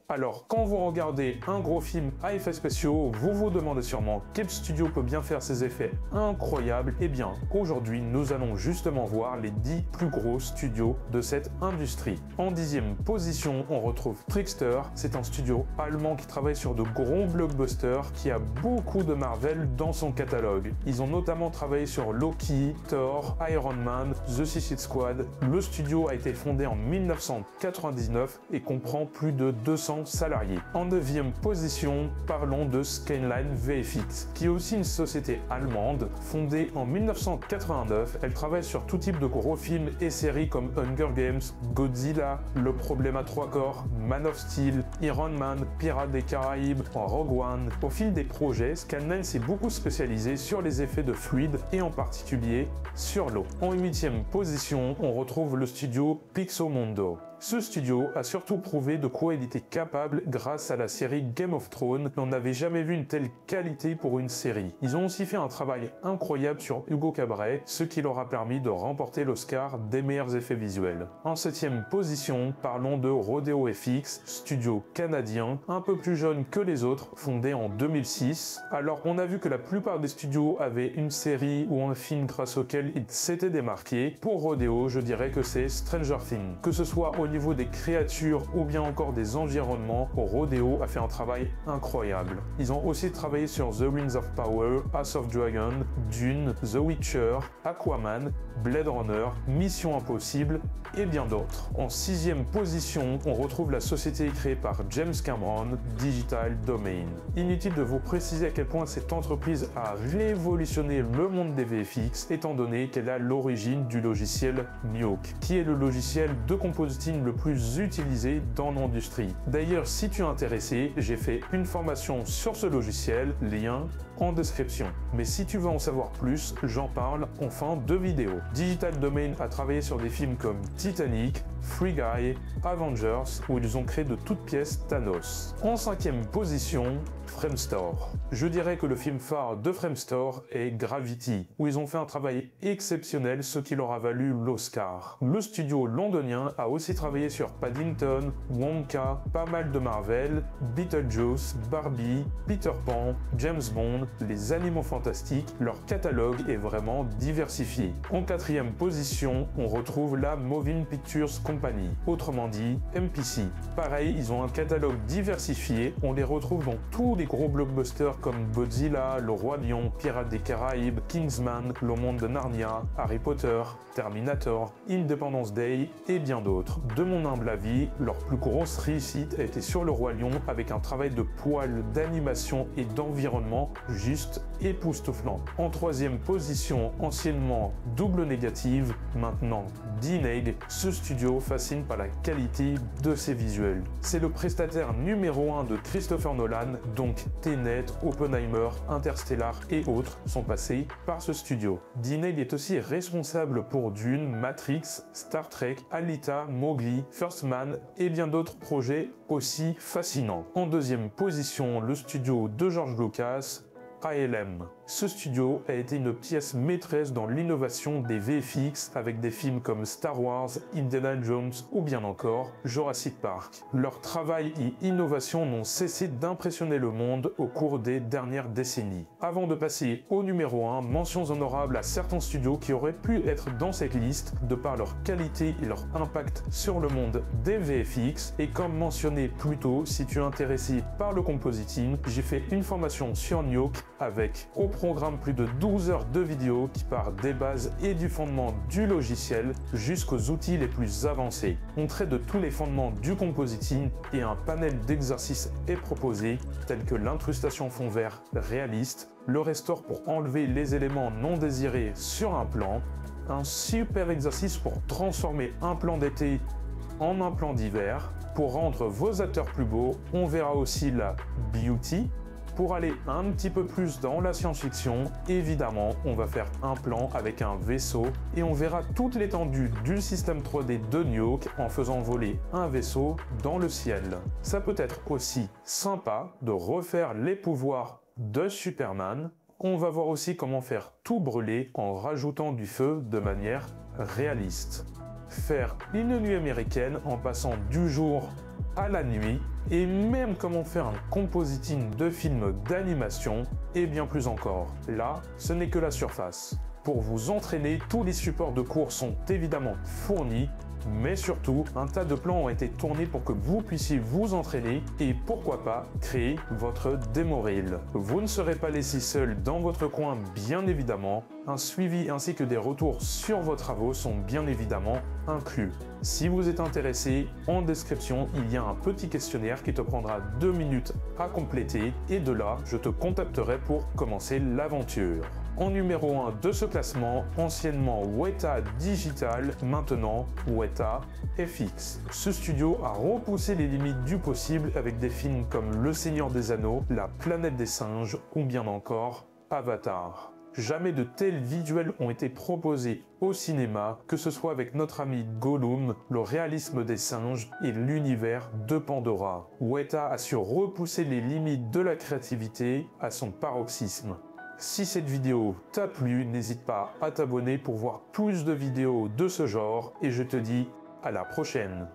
Alors, quand vous regardez un gros film à effets spéciaux, vous vous demandez sûrement quel studio peut bien faire ces effets incroyables. Eh bien, aujourd'hui, nous allons justement voir les 10 plus gros studios de cette industrie. En 10e position, on retrouve Trickster. C'est un studio allemand qui travaille sur de gros blockbusters, qui a beaucoup de Marvel dans son catalogue. Ils ont notamment travaillé sur Loki, Thor, Iron Man, The Suicide Squad. Le studio a été fondé en 1999 et comprend plus de 200 salariés. En 9e position, parlons de Skyline VFX, qui est aussi une société allemande fondée en 1989. Elle travaille sur tout type de gros films et séries comme Hunger Games, Godzilla, Le Problème à 3 corps, Man of Steel, Iron Man, Pirates des Caraïbes, Rogue One. Au fil des projets, Skyline s'est beaucoup spécialisé sur les effets de fluide et en particulier sur l'eau. En 8e position, on retrouve le studio Pixomondo. Ce studio a surtout prouvé de quoi il était capable grâce à la série Game of Thrones, mais on n'avait jamais vu une telle qualité pour une série. Ils ont aussi fait un travail incroyable sur Hugo Cabret, ce qui leur a permis de remporter l'Oscar des meilleurs effets visuels. En 7e position, parlons de Rodeo FX, studio canadien, un peu plus jeune que les autres, fondé en 2006. Alors on a vu que la plupart des studios avaient une série ou un film grâce auquel ils s'étaient démarqués. Pour Rodeo, je dirais que c'est Stranger Things. Que ce soit au niveau des créatures ou bien encore des environnements, Rodeo a fait un travail incroyable. Ils ont aussi travaillé sur The Rings of Power, House of Dragon, Dune, The Witcher, Aquaman, Blade Runner, Mission Impossible et bien d'autres. En 6e position, on retrouve la société créée par James Cameron, Digital Domain. Inutile de vous préciser à quel point cette entreprise a révolutionné le monde des VFX, étant donné qu'elle a l'origine du logiciel Nuke, qui est le logiciel de compositing le plus utilisé dans l'industrie. D'ailleurs, si tu es intéressé, j'ai fait une formation sur ce logiciel, lien en description. Mais si tu veux en savoir plus, j'en parle en fin de vidéo. Digital Domain a travaillé sur des films comme Titanic, Free Guy, Avengers, où ils ont créé de toutes pièces Thanos. En 5e position, Framestore. Je dirais que le film phare de Framestore est Gravity, où ils ont fait un travail exceptionnel, ce qui leur a valu l'Oscar. Le studio londonien a aussi travaillé sur Paddington, Wonka, pas mal de Marvel, Beetlejuice, Barbie, Peter Pan, James Bond, les Animaux Fantastiques. Leur catalogue est vraiment diversifié. En 4e position, on retrouve la Moving Pictures Company, autrement dit MPC. Pareil, ils ont un catalogue diversifié, on les retrouve dans tous les gros blockbusters comme Godzilla, Le Roi Lion, Pirates des Caraïbes, Kingsman, Le Monde de Narnia, Harry Potter, Terminator, Independence Day et bien d'autres. De mon humble avis, leur plus grosse réussite a été sur Le Roi Lion avec un travail de poil, d'animation et d'environnement juste époustouflant. En 3e position, anciennement double négative, maintenant Deneg, ce studio fascine par la qualité de ses visuels. C'est le prestataire numéro 1 de Christopher Nolan, donc Tenet, Oppenheimer, Interstellar et autres sont passés par ce studio. Deneg est aussi responsable pour Dune, Matrix, Star Trek, Alita, Mowgli, First Man et bien d'autres projets aussi fascinants. En 2e position, le studio de George Lucas, ALM. Ce studio a été une pièce maîtresse dans l'innovation des VFX avec des films comme Star Wars, Indiana Jones ou bien encore Jurassic Park. Leur travail et innovation n'ont cessé d'impressionner le monde au cours des dernières décennies. Avant de passer au numéro 1, mentions honorables à certains studios qui auraient pu être dans cette liste de par leur qualité et leur impact sur le monde des VFX. Et comme mentionné plus tôt, si tu es intéressé par le compositing, j'ai fait une formation sur Nuke avec au programme plus de 12 heures de vidéos qui part des bases et du fondement du logiciel jusqu'aux outils les plus avancés. On traite de tous les fondements du compositing et un panel d'exercices est proposé tels que l'incrustation fond vert réaliste, le restore pour enlever les éléments non désirés sur un plan, un super exercice pour transformer un plan d'été en un plan d'hiver. Pour rendre vos acteurs plus beaux, on verra aussi la beauty. Pour aller un petit peu plus dans la science-fiction, évidemment, on va faire un plan avec un vaisseau et on verra toute l'étendue du système 3D de Nuke en faisant voler un vaisseau dans le ciel. Ça peut être aussi sympa de refaire les pouvoirs de Superman. On va voir aussi comment faire tout brûler en rajoutant du feu de manière réaliste. Faire une nuit américaine en passant du jour à la nuit et même comment faire un compositing de films d'animation et bien plus encore. Là, ce n'est que la surface. Pour vous entraîner, tous les supports de cours sont évidemment fournis, mais surtout, un tas de plans ont été tournés pour que vous puissiez vous entraîner et pourquoi pas créer votre démo reel. Vous ne serez pas laissé seul dans votre coin, bien évidemment. Un suivi ainsi que des retours sur vos travaux sont bien évidemment inclus. Si vous êtes intéressé, en description, il y a un petit questionnaire qui te prendra 2 minutes à compléter et de là, je te contacterai pour commencer l'aventure. En numéro 1 de ce classement, anciennement Weta Digital, maintenant Weta FX. Ce studio a repoussé les limites du possible avec des films comme Le Seigneur des Anneaux, La Planète des Singes ou bien encore Avatar. Jamais de tels visuels ont été proposés au cinéma, que ce soit avec notre ami Gollum, le réalisme des singes et l'univers de Pandora. Weta a su repousser les limites de la créativité à son paroxysme. Si cette vidéo t'a plu, n'hésite pas à t'abonner pour voir plus de vidéos de ce genre et je te dis à la prochaine.